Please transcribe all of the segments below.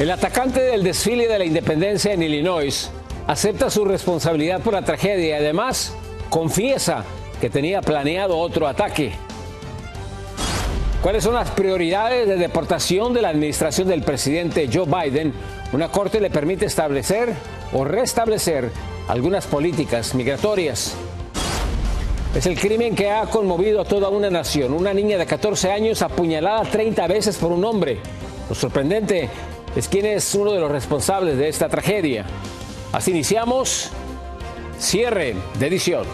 El atacante del desfile de la independencia en Illinois acepta su responsabilidad por la tragedia y además confiesa que tenía planeado otro ataque. ¿Cuáles son las prioridades de deportación de la administración del presidente Joe Biden? Una corte le permite establecer o restablecer algunas políticas migratorias. Es el crimen que ha conmovido a toda una nación. Una niña de 14 años apuñalada 30 veces por un hombre. Lo sorprendente es quién es uno de los responsables de esta tragedia. Así iniciamos cierre de edición.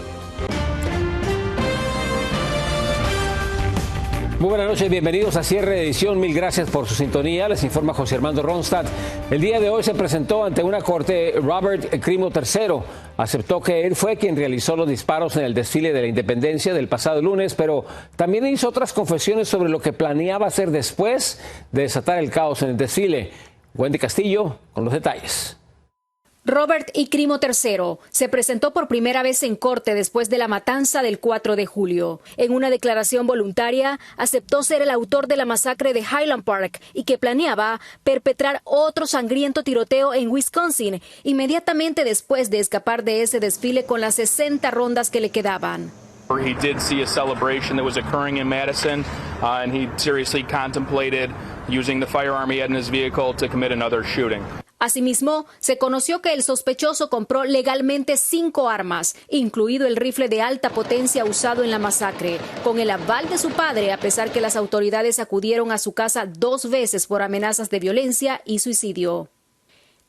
Muy buenas noches, bienvenidos a cierre de edición. Mil gracias por su sintonía. Les informa José Armando Ronstadt. El día de hoy se presentó ante una corte Robert Crimo III. Aceptó que él fue quien realizó los disparos en el desfile de la independencia del pasado lunes, pero también hizo otras confesiones sobre lo que planeaba hacer después de desatar el caos en el desfile. Wendy Castillo con los detalles. Robert I. Crimo III se presentó por primera vez en corte después de la matanza del 4 de julio. En una declaración voluntaria, aceptó ser el autor de la masacre de Highland Park y que planeaba perpetrar otro sangriento tiroteo en Wisconsin inmediatamente después de escapar de ese desfile con las 60 rondas que le quedaban. He did see a celebration that was occurring in Madison, and he seriously contemplated using the firearm he had in his vehicle to commit another shooting. Asimismo, se conoció que el sospechoso compró legalmente 5 armas, incluido el rifle de alta potencia usado en la masacre, con el aval de su padre, a pesar que las autoridades acudieron a su casa 2 veces por amenazas de violencia y suicidio.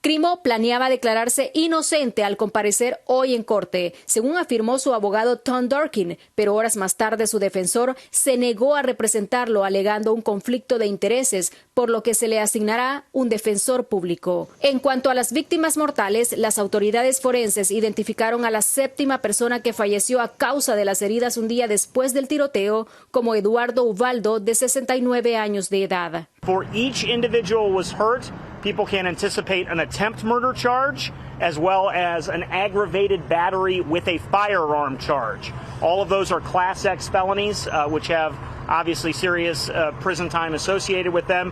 Crimo planeaba declararse inocente al comparecer hoy en corte, según afirmó su abogado Tom Durkin, pero horas más tarde su defensor se negó a representarlo alegando un conflicto de intereses, por lo que se le asignará un defensor público. En cuanto a las víctimas mortales, las autoridades forenses identificaron a la 7ª persona que falleció a causa de las heridas un día después del tiroteo como Eduardo Ubaldo, de 69 años de edad. For each individual was hurt, people can anticipate an attempt murder charge as well as an aggravated battery with a firearm charge. All of those are Class X felonies, which have obviously serious prison time associated with them.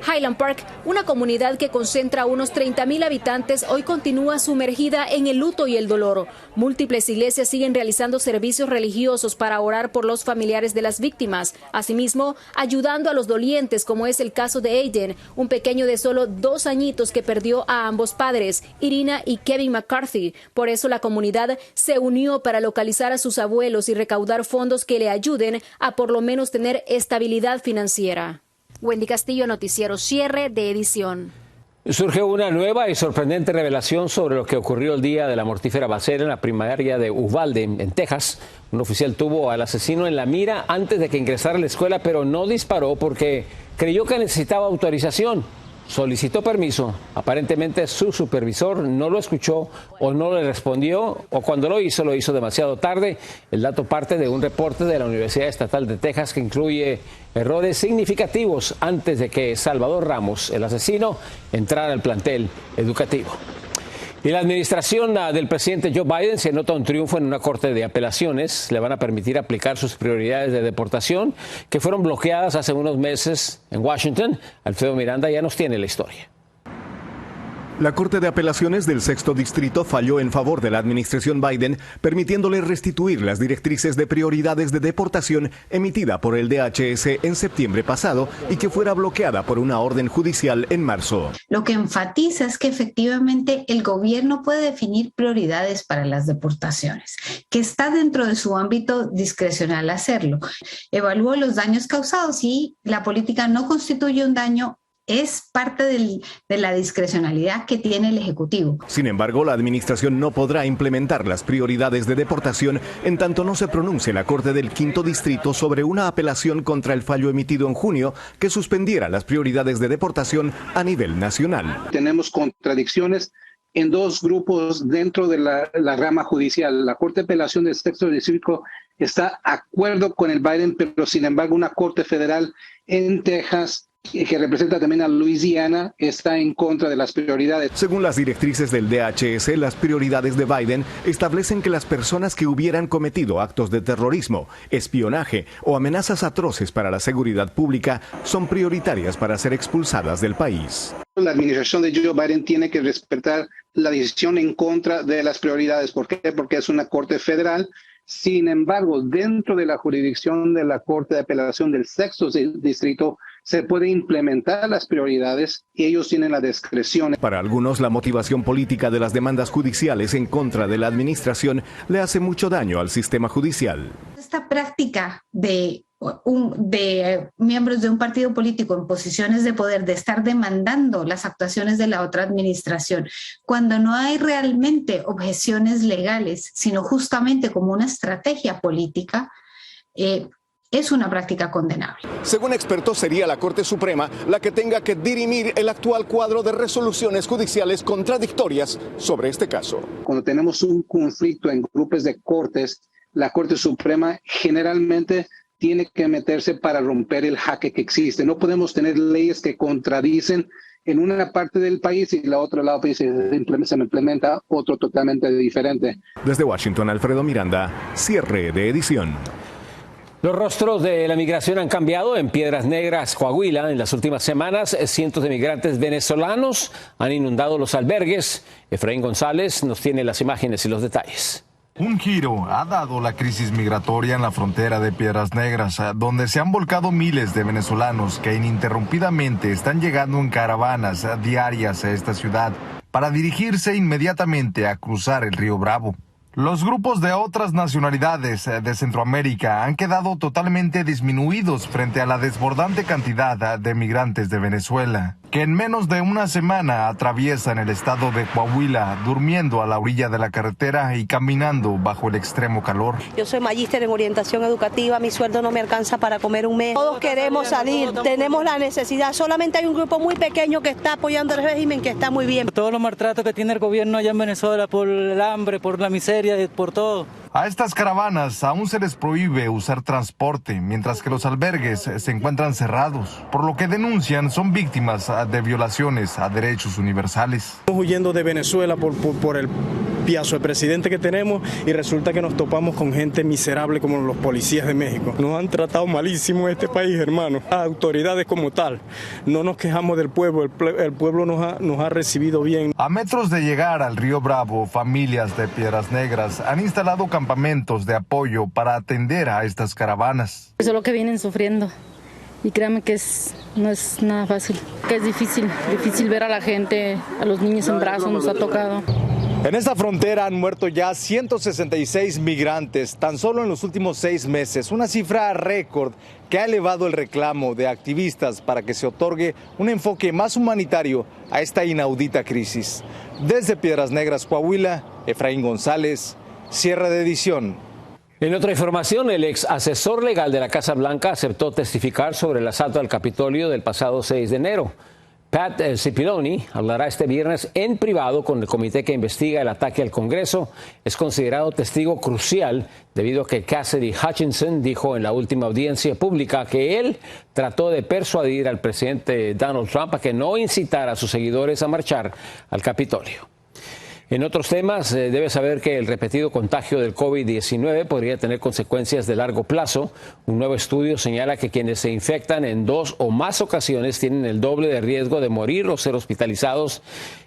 Highland Park, una comunidad que concentra unos 30,000 habitantes, hoy continúa sumergida en el luto y el dolor. Múltiples iglesias siguen realizando servicios religiosos para orar por los familiares de las víctimas. Asimismo, ayudando a los dolientes, como es el caso de Aiden, un pequeño de solo 2 añitos que perdió a ambos padres, Irina y Kevin McCarthy. Por eso la comunidad se unió para localizar a sus abuelos y recaudar fondos que le ayuden a por lo menos tener estabilidad financiera. Wendy Castillo, noticiero cierre de edición. Surgió una nueva y sorprendente revelación sobre lo que ocurrió el día de la mortífera balacera en la primaria de Uvalde, en Texas. Un oficial tuvo al asesino en la mira antes de que ingresara a la escuela, pero no disparó porque creyó que necesitaba autorización. Solicitó permiso. Aparentemente su supervisor no lo escuchó o no le respondió, o cuando lo hizo demasiado tarde. El dato parte de un reporte de la Universidad Estatal de Texas que incluye errores significativos antes de que Salvador Ramos, el asesino, entrara al plantel educativo. Y la administración del presidente Joe Biden se nota un triunfo en una corte de apelaciones. Le van a permitir aplicar sus prioridades de deportación que fueron bloqueadas hace unos meses en Washington. Alfredo Miranda ya nos tiene la historia. La Corte de Apelaciones del Sexto Distrito falló en favor de la administración Biden, permitiéndole restituir las directrices de prioridades de deportación emitida por el DHS en septiembre pasado y que fuera bloqueada por una orden judicial en marzo. Lo que enfatiza es que efectivamente el gobierno puede definir prioridades para las deportaciones, que está dentro de su ámbito discrecional hacerlo. Evaluó los daños causados y la política no constituye un daño. Es parte de la discrecionalidad que tiene el Ejecutivo. Sin embargo, la administración no podrá implementar las prioridades de deportación en tanto no se pronuncie la Corte del Quinto Distrito sobre una apelación contra el fallo emitido en junio que suspendiera las prioridades de deportación a nivel nacional. Tenemos contradicciones en 2 grupos dentro de la rama judicial. La Corte de Apelación del Sexto Distrito está de acuerdo con el Biden, pero sin embargo una Corte Federal en Texas que representa también a Luisiana, está en contra de las prioridades. Según las directrices del DHS, las prioridades de Biden establecen que las personas que hubieran cometido actos de terrorismo, espionaje o amenazas atroces para la seguridad pública son prioritarias para ser expulsadas del país. La administración de Joe Biden tiene que respetar la decisión en contra de las prioridades. ¿Por qué? Porque es una corte federal. Sin embargo, dentro de la jurisdicción de la Corte de Apelación del Sexto Distrito, se puede implementar las prioridades y ellos tienen la discreción. Para algunos, la motivación política de las demandas judiciales en contra de la administración le hace mucho daño al sistema judicial. Esta práctica de miembros de un partido político en posiciones de poder, de estar demandando las actuaciones de la otra administración, cuando no hay realmente objeciones legales, sino justamente como una estrategia política, es una práctica condenable. Según expertos, sería la Corte Suprema la que tenga que dirimir el actual cuadro de resoluciones judiciales contradictorias sobre este caso. Cuando tenemos un conflicto en grupos de cortes, la Corte Suprema generalmente tiene que meterse para romper el jaque que existe. No podemos tener leyes que contradicen en una parte del país y la otra lado se implementa otro totalmente diferente. Desde Washington, Alfredo Miranda, cierre de edición. Los rostros de la migración han cambiado en Piedras Negras, Coahuila. En las últimas semanas, cientos de migrantes venezolanos han inundado los albergues. Efraín González nos tiene las imágenes y los detalles. Un giro ha dado la crisis migratoria en la frontera de Piedras Negras, donde se han volcado miles de venezolanos que ininterrumpidamente están llegando en caravanas diarias a esta ciudad para dirigirse inmediatamente a cruzar el río Bravo. Los grupos de otras nacionalidades de Centroamérica han quedado totalmente disminuidos frente a la desbordante cantidad de migrantes de Venezuela, que en menos de una semana atraviesan el estado de Coahuila, durmiendo a la orilla de la carretera y caminando bajo el extremo calor. Yo soy magíster en orientación educativa, mi sueldo no me alcanza para comer un mes. Todos queremos salir, tenemos la necesidad, solamente hay un grupo muy pequeño que está apoyando el régimen, que está muy bien. Todos los maltratos que tiene el gobierno allá en Venezuela por el hambre, por la miseria, por todo. A estas caravanas aún se les prohíbe usar transporte, mientras que los albergues se encuentran cerrados, por lo que denuncian son víctimas de violaciones a derechos universales. Estamos huyendo de Venezuela por el piazo de presidente que tenemos y resulta que nos topamos con gente miserable como los policías de México. Nos han tratado malísimo en este país, hermano. Las autoridades como tal, no nos quejamos del pueblo, el pueblo nos ha recibido bien. A metros de llegar al río Bravo, familias de Piedras Negras han instalado campamentos de apoyo para atender a estas caravanas. Eso es lo que vienen sufriendo y créanme que no es nada fácil, que es difícil ver a la gente, a los niños en brazos, nos ha tocado. En esta frontera han muerto ya 166 migrantes tan solo en los últimos 6 meses, una cifra récord que ha elevado el reclamo de activistas para que se otorgue un enfoque más humanitario a esta inaudita crisis. Desde Piedras Negras, Coahuila, Efraín González, cierre de edición. En otra información, el ex asesor legal de la Casa Blanca aceptó testificar sobre el asalto al Capitolio del pasado 6 de enero. Pat Cipollone hablará este viernes en privado con el comité que investiga el ataque al Congreso. Es considerado testigo crucial debido a que Cassidy Hutchinson dijo en la última audiencia pública que él trató de persuadir al presidente Donald Trump a que no incitara a sus seguidores a marchar al Capitolio. En otros temas, debe saber que el repetido contagio del COVID-19 podría tener consecuencias de largo plazo. Un nuevo estudio señala que quienes se infectan en 2 o más ocasiones tienen el doble de riesgo de morir o ser hospitalizados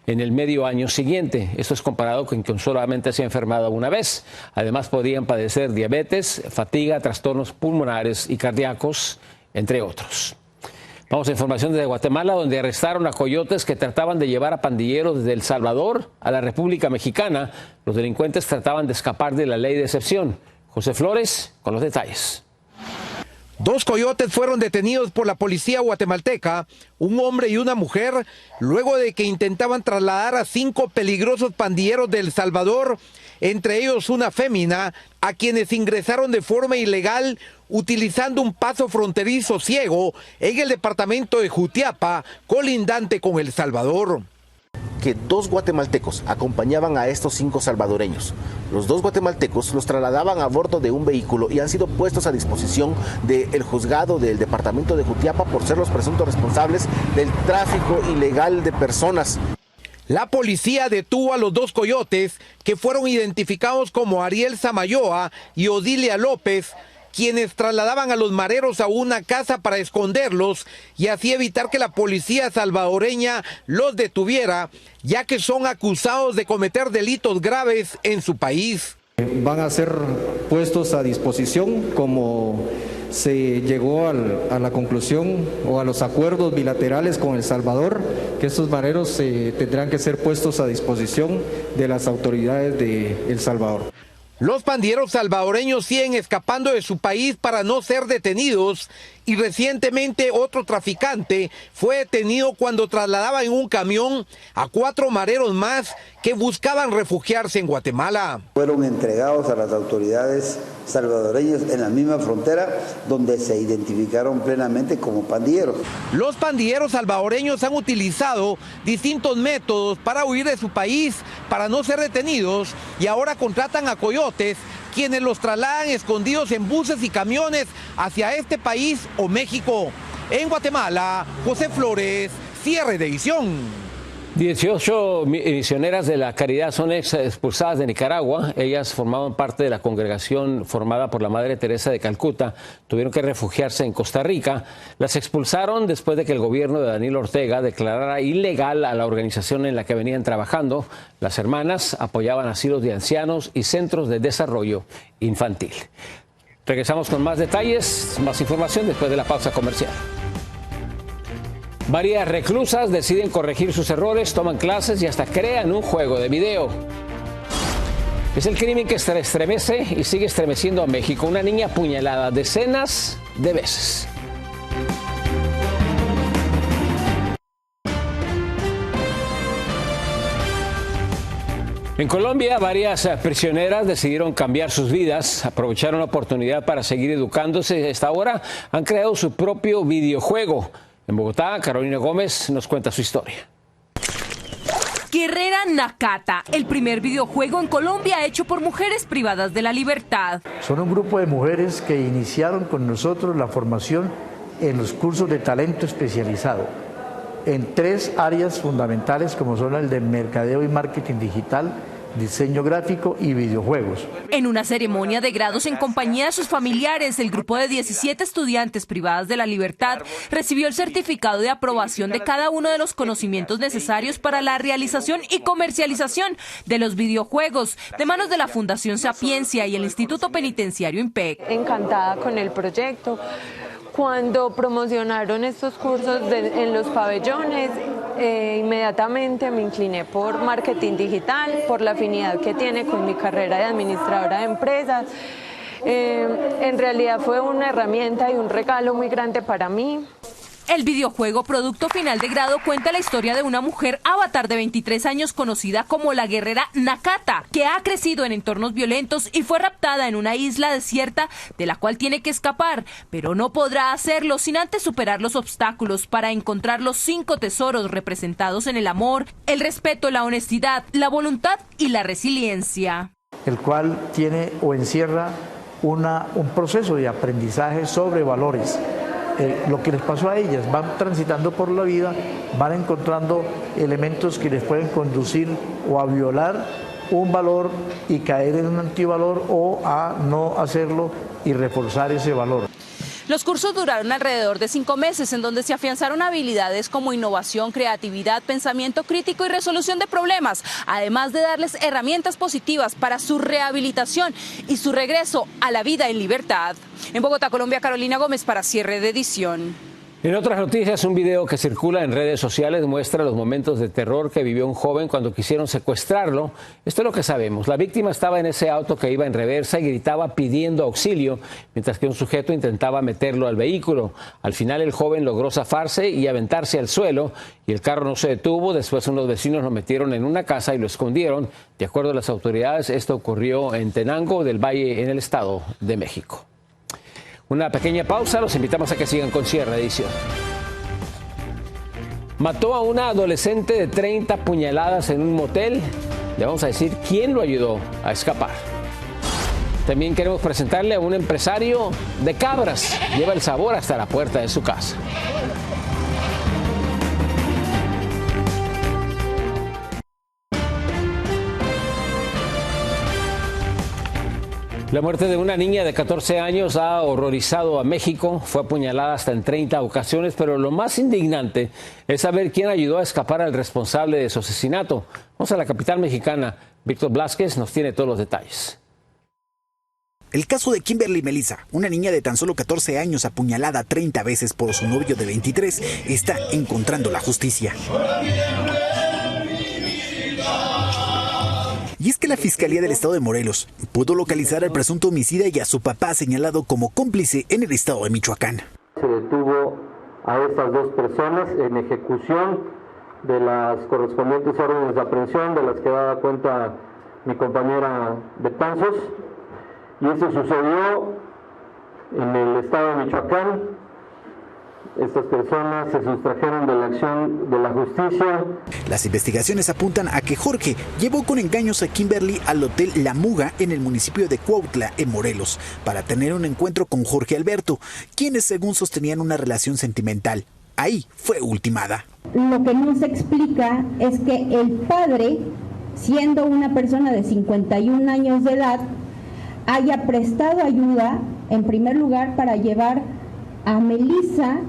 en el medio año siguiente. Esto es comparado con quien solamente se ha enfermado una vez. Además, podrían padecer diabetes, fatiga, trastornos pulmonares y cardíacos, entre otros. Vamos a información desde Guatemala, donde arrestaron a coyotes que trataban de llevar a pandilleros desde El Salvador a la República Mexicana. Los delincuentes trataban de escapar de la ley de excepción. José Flores con los detalles. 2 coyotes fueron detenidos por la policía guatemalteca, un hombre y una mujer, luego de que intentaban trasladar a 5 peligrosos pandilleros de El Salvador, entre ellos una fémina, a quienes ingresaron de forma ilegal utilizando un paso fronterizo ciego en el departamento de Jutiapa, colindante con El Salvador. que 2 guatemaltecos acompañaban a estos 5 salvadoreños. Los 2 guatemaltecos los trasladaban a bordo de un vehículo y han sido puestos a disposición del juzgado del departamento de Jutiapa por ser los presuntos responsables del tráfico ilegal de personas. La policía detuvo a los 2 coyotes que fueron identificados como Ariel Samayoa y Odilia López, quienes trasladaban a los mareros a una casa para esconderlos y así evitar que la policía salvadoreña los detuviera, ya que son acusados de cometer delitos graves en su país. Van a ser puestos a disposición como se llegó a la conclusión o a los acuerdos bilaterales con El Salvador, que estos mareros tendrán que ser puestos a disposición de las autoridades de El Salvador. Los pandilleros salvadoreños siguen escapando de su país para no ser detenidos y recientemente otro traficante fue detenido cuando trasladaba en un camión a 4 mareros más que buscaban refugiarse en Guatemala. Fueron entregados a las autoridades salvadoreñas en la misma frontera donde se identificaron plenamente como pandilleros. Los pandilleros salvadoreños han utilizado distintos métodos para huir de su país, para no ser detenidos y ahora contratan a coyotes quienes los trasladan escondidos en buses y camiones hacia este país o México. En Guatemala, José Flores, cierre de edición. 18 misioneras de la Caridad son expulsadas de Nicaragua. Ellas formaban parte de la congregación formada por la Madre Teresa de Calcuta. Tuvieron que refugiarse en Costa Rica. Las expulsaron después de que el gobierno de Daniel Ortega declarara ilegal a la organización en la que venían trabajando. Las hermanas apoyaban asilos de ancianos y centros de desarrollo infantil. Regresamos con más detalles, más información después de la pausa comercial. Varias reclusas deciden corregir sus errores, toman clases y hasta crean un juego de video. Es el crimen que estremece y sigue estremeciendo a México. Una niña apuñalada decenas de veces. En Colombia, varias prisioneras decidieron cambiar sus vidas, aprovecharon la oportunidad para seguir educándose. Hasta ahora han creado su propio videojuego. En Bogotá, Carolina Gómez nos cuenta su historia. Guerrera Nakata, el primer videojuego en Colombia hecho por mujeres privadas de la libertad. Son un grupo de mujeres que iniciaron con nosotros la formación en los cursos de talento especializado en 3 áreas fundamentales como son el de mercadeo y marketing digital, diseño gráfico y videojuegos. En una ceremonia de grados en compañía de sus familiares, el grupo de 17 estudiantes privadas de la libertad recibió el certificado de aprobación de cada uno de los conocimientos necesarios para la realización y comercialización de los videojuegos de manos de la Fundación Sapiencia y el Instituto Penitenciario IMPEC. Encantada con el proyecto. Cuando promocionaron estos cursos en los pabellones, inmediatamente me incliné por marketing digital, por la afinidad que tiene con mi carrera de administradora de empresas. En realidad fue una herramienta y un regalo muy grande para mí. El videojuego Producto Final de Grado cuenta la historia de una mujer avatar de 23 años conocida como la guerrera Nakata, que ha crecido en entornos violentos y fue raptada en una isla desierta de la cual tiene que escapar, pero no podrá hacerlo sin antes superar los obstáculos para encontrar los 5 tesoros representados en el amor, el respeto, la honestidad, la voluntad y la resiliencia. El cual tiene o encierra un proceso de aprendizaje sobre valores. Lo que les pasó a ellas, van transitando por la vida, van encontrando elementos que les pueden conducir o a violar un valor y caer en un antivalor o a no hacerlo y reforzar ese valor. Los cursos duraron alrededor de 5 meses, en donde se afianzaron habilidades como innovación, creatividad, pensamiento crítico y resolución de problemas, además de darles herramientas positivas para su rehabilitación y su regreso a la vida en libertad. En Bogotá, Colombia, Carolina Gómez para cierre de edición. En otras noticias, un video que circula en redes sociales muestra los momentos de terror que vivió un joven cuando quisieron secuestrarlo. Esto es lo que sabemos. La víctima estaba en ese auto que iba en reversa y gritaba pidiendo auxilio, mientras que un sujeto intentaba meterlo al vehículo. Al final el joven logró zafarse y aventarse al suelo y el carro no se detuvo. Después unos vecinos lo metieron en una casa y lo escondieron. De acuerdo a las autoridades, esto ocurrió en Tenango del Valle, en el Estado de México. Una pequeña pausa, los invitamos a que sigan con cierre de edición. mató a una adolescente de 30 puñaladas en un motel. Le vamos a decir quién lo ayudó a escapar. También queremos presentarle a un empresario de cabras. Lleva el sabor hasta la puerta de su casa. La muerte de una niña de 14 años ha horrorizado a México. Fue apuñalada hasta en 30 ocasiones, pero lo más indignante es saber quién ayudó a escapar al responsable de su asesinato. Vamos a la capital mexicana. Víctor Blázquez nos tiene todos los detalles. El caso de Kimberly Melissa, una niña de tan solo 14 años apuñalada 30 veces por su novio de 23, está encontrando la justicia. Y es que la Fiscalía del Estado de Morelos pudo localizar al presunto homicida y a su papá señalado como cómplice en el estado de Michoacán. Se detuvo a estas dos personas en ejecución de las correspondientes órdenes de aprehensión de las que daba cuenta mi compañera Betanzos. Y esto sucedió en el estado de Michoacán. Estas personas se sustrajeron de la acción de la justicia. Las investigaciones apuntan a que Jorge llevó con engaños a Kimberly al hotel La Muga en el municipio de Cuautla, en Morelos, para tener un encuentro con Jorge Alberto, quienes según sostenían una relación sentimental. Ahí fue ultimada. Lo que no se explica es que el padre, siendo una persona de 51 años de edad, haya prestado ayuda, en primer lugar, para llevar a Melissa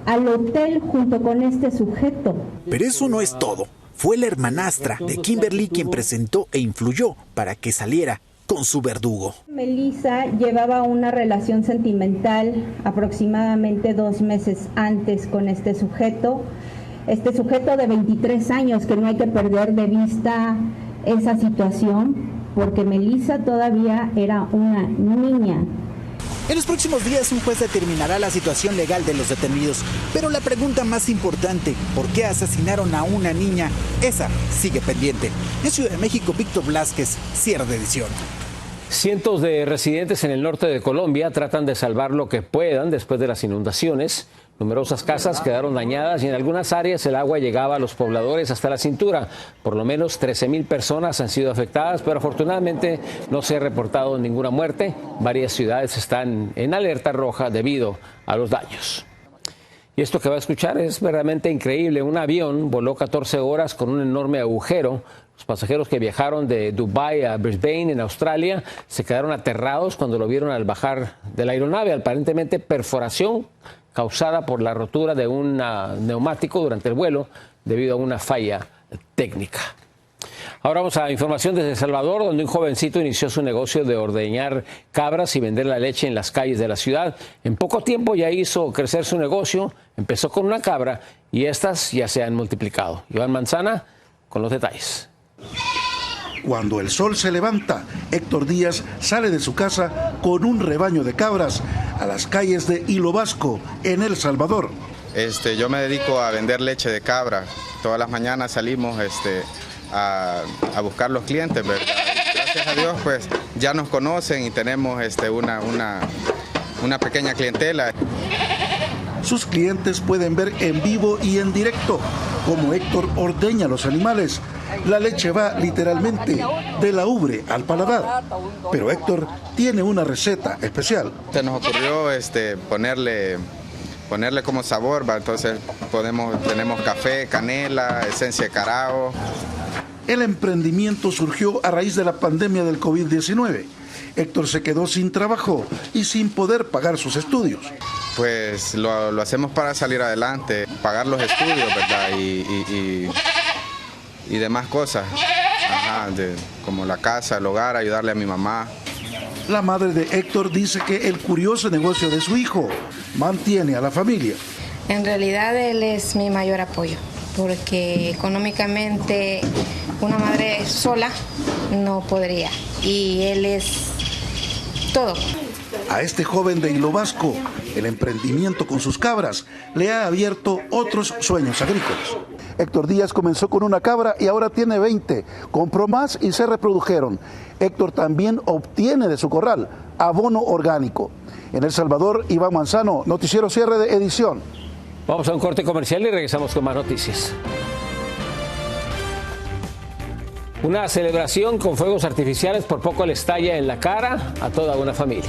al hotel junto con este sujeto. Pero eso no es todo. Fue la hermanastra de Kimberly quien presentó e influyó para que saliera con su verdugo. Melissa llevaba una relación sentimental aproximadamente 2 meses antes con este sujeto de 23 años, que no hay que perder de vista esa situación, porque Melissa todavía era una niña. En los próximos días un juez determinará la situación legal de los detenidos, pero la pregunta más importante, ¿por qué asesinaron a una niña? Esa sigue pendiente. En Ciudad de México, Víctor Blázquez, cierre de edición. Cientos de residentes en el norte de Colombia tratan de salvar lo que puedan después de las inundaciones. Numerosas casas quedaron dañadas y en algunas áreas el agua llegaba a los pobladores hasta la cintura. Por lo menos 13,000 personas han sido afectadas, pero afortunadamente no se ha reportado ninguna muerte. Varias ciudades están en alerta roja debido a los daños. Y esto que va a escuchar es verdaderamente increíble. Un avión voló 14 horas con un enorme agujero. Los pasajeros que viajaron de Dubái a Brisbane, en Australia, se quedaron aterrados cuando lo vieron al bajar de la aeronave. Aparentemente perforación causada por la rotura de un neumático durante el vuelo debido a una falla técnica. Ahora vamos a información desde El Salvador, donde un jovencito inició su negocio de ordeñar cabras y vender la leche en las calles de la ciudad. En poco tiempo ya hizo crecer su negocio, empezó con una cabra y estas ya se han multiplicado. Iván Manzana con los detalles. Cuando el sol se levanta, Héctor Díaz sale de su casa con un rebaño de cabras a las calles de Hilo Vasco, en El Salvador. Yo me dedico a vender leche de cabra. Todas las mañanas salimos a buscar los clientes, ¿verdad? Gracias a Dios, pues ya nos conocen y tenemos una pequeña clientela. Sus clientes pueden ver en vivo y en directo cómo Héctor ordeña los animales. La leche va literalmente de la ubre al paladar. Pero Héctor tiene una receta especial. Se nos ocurrió ponerle como sabor, ¿va? Entonces tenemos café, canela, esencia de carao. El emprendimiento surgió a raíz de la pandemia del COVID-19. Héctor se quedó sin trabajo y sin poder pagar sus estudios. Pues lo hacemos para salir adelante, pagar los estudios, ¿verdad? Y demás cosas, como la casa, el hogar, ayudarle a mi mamá. La madre de Héctor dice que el curioso negocio de su hijo mantiene a la familia. En realidad él es mi mayor apoyo, porque económicamente una madre sola no podría, y él es todo. A este joven de Hilo Vasco, el emprendimiento con sus cabras le ha abierto otros sueños agrícolas. Héctor Díaz comenzó con una cabra y ahora tiene 20. Compró más y se reprodujeron. Héctor también obtiene de su corral abono orgánico. En El Salvador, Iván Manzano, Noticiero Cierre de Edición. Vamos a un corte comercial y regresamos con más noticias. Una celebración con fuegos artificiales por poco le estalla en la cara a toda una familia.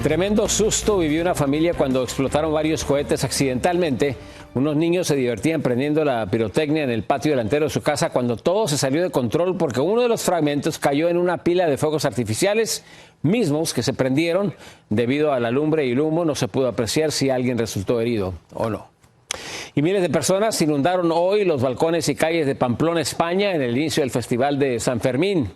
Tremendo susto vivió una familia cuando explotaron varios cohetes accidentalmente. Unos niños se divertían prendiendo la pirotecnia en el patio delantero de su casa cuando todo se salió de control porque uno de los fragmentos cayó en una pila de fuegos artificiales mismos que se prendieron. Debido a la lumbre y el humo no se pudo apreciar si alguien resultó herido o no. Y miles de personas inundaron hoy los balcones y calles de Pamplona, España, en el inicio del Festival de San Fermín.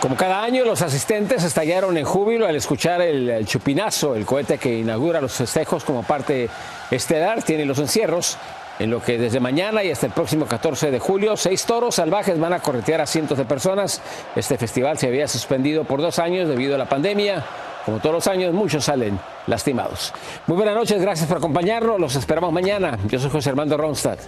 Como cada año, los asistentes estallaron en júbilo al escuchar el chupinazo, el cohete que inaugura los festejos como parte estelar, tiene los encierros, en lo que desde mañana y hasta el próximo 14 de julio, 6 toros salvajes van a corretear a cientos de personas. Este festival se había suspendido por 2 años debido a la pandemia. Como todos los años, muchos salen lastimados. Muy buenas noches, gracias por acompañarnos, los esperamos mañana. Yo soy José Armando Ronstadt.